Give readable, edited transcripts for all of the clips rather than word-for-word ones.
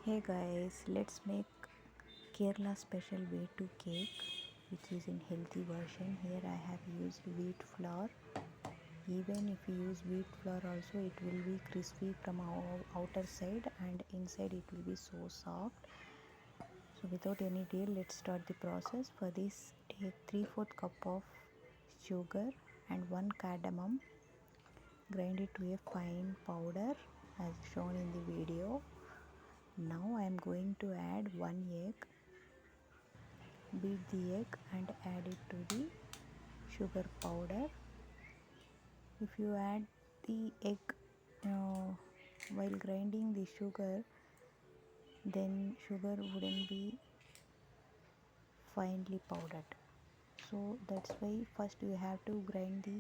Hey guys, let's make Kerala special vettu cake which is in healthy version. Here I have used wheat flour. Even if you use wheat flour also it will be crispy from outer side and inside it will be so soft. So without any delay, let's start the process. For this take 3/4 cup of sugar and 1 cardamom. Grind it to a fine powder as shown in the video. Now I am going to add 1 egg. Beat the egg and add it to the sugar powder. If you add the egg while grinding the sugar, then sugar wouldn't be finely powdered. So that's why first you have to grind the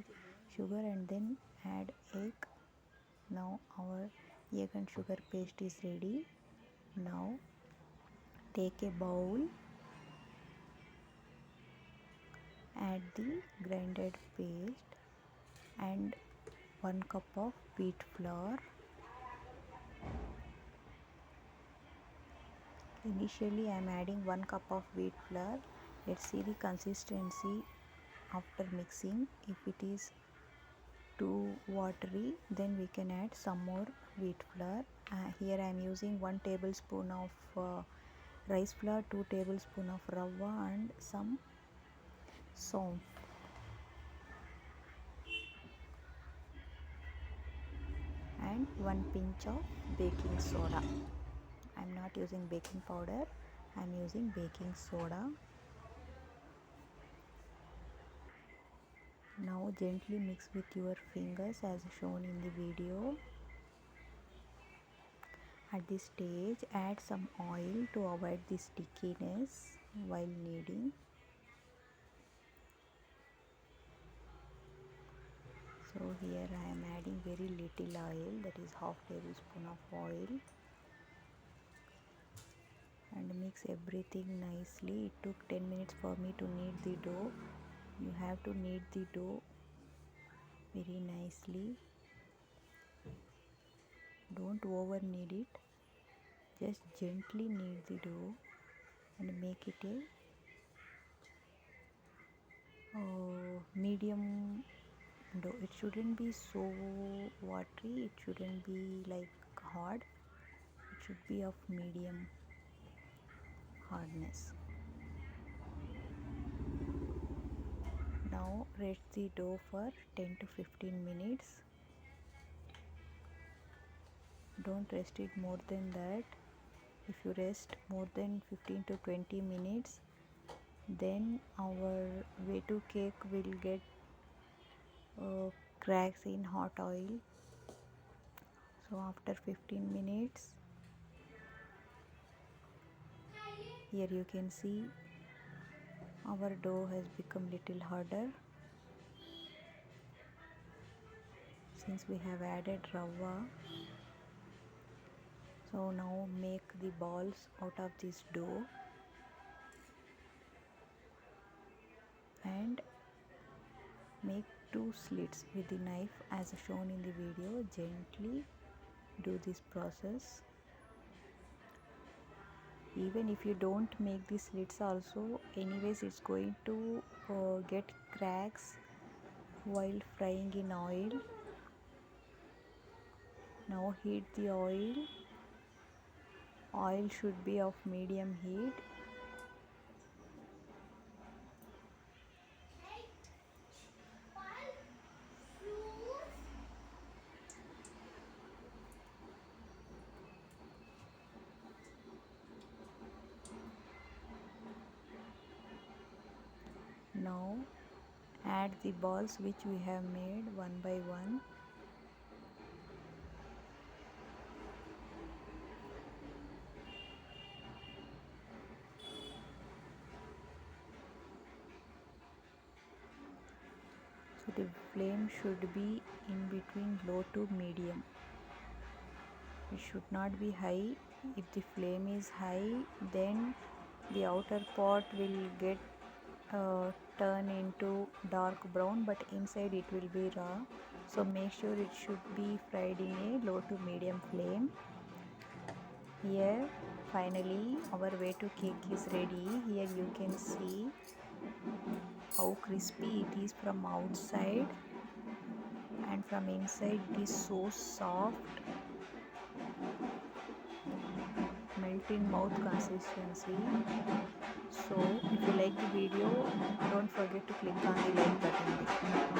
sugar and then add egg. Now our egg and sugar paste is ready. Now take a bowl, add the grinded paste and 1 cup of wheat flour. Initially I am adding 1 cup of wheat flour. Let's see the consistency after mixing. If it is too watery, then we can add some more wheat flour. Here I am using 1 tablespoon of rice flour, 2 tablespoon of rava and some saunf and 1 pinch of baking soda. I am not using baking powder, I am using baking soda. Now gently mix with your fingers as shown in the video. At this stage add some oil to avoid the stickiness while kneading. So here I am adding very little oil, that is half tablespoon of oil, and mix everything nicely. It took 10 minutes for me to knead the dough. You have to knead the dough very nicely. Don't over knead it. Just gently knead the dough and make it a medium dough. It shouldn't be so watery, it shouldn't be like hard. It should be of medium hardness. Now rest the dough for 10 to 15 minutes. Don't rest it more than that. If you rest more than 15 to 20 minutes, then our vettu cake will get cracks in hot oil. So after 15 minutes, here you can see our dough has become little harder since we have added rava. So now make the balls out of this dough and make 2 slits with the knife as shown in the video. Gently do this process. Even if you don't make the slits also, anyways it's going to get cracks while frying in oil. Now heat the oil. Oil should be of medium heat. Now add the balls which we have made one by one. So the flame should be in between low to medium. It should not be high. If the flame is high, then the outer part will get turn into dark brown, but inside it will be raw. So make sure it should be fried in a low to medium flame. Here finally our vettu cake is ready. Here you can see how crispy it is from outside, and from inside it is so soft, melt in mouth consistency. So if you like the video, don't forget to click on the like button.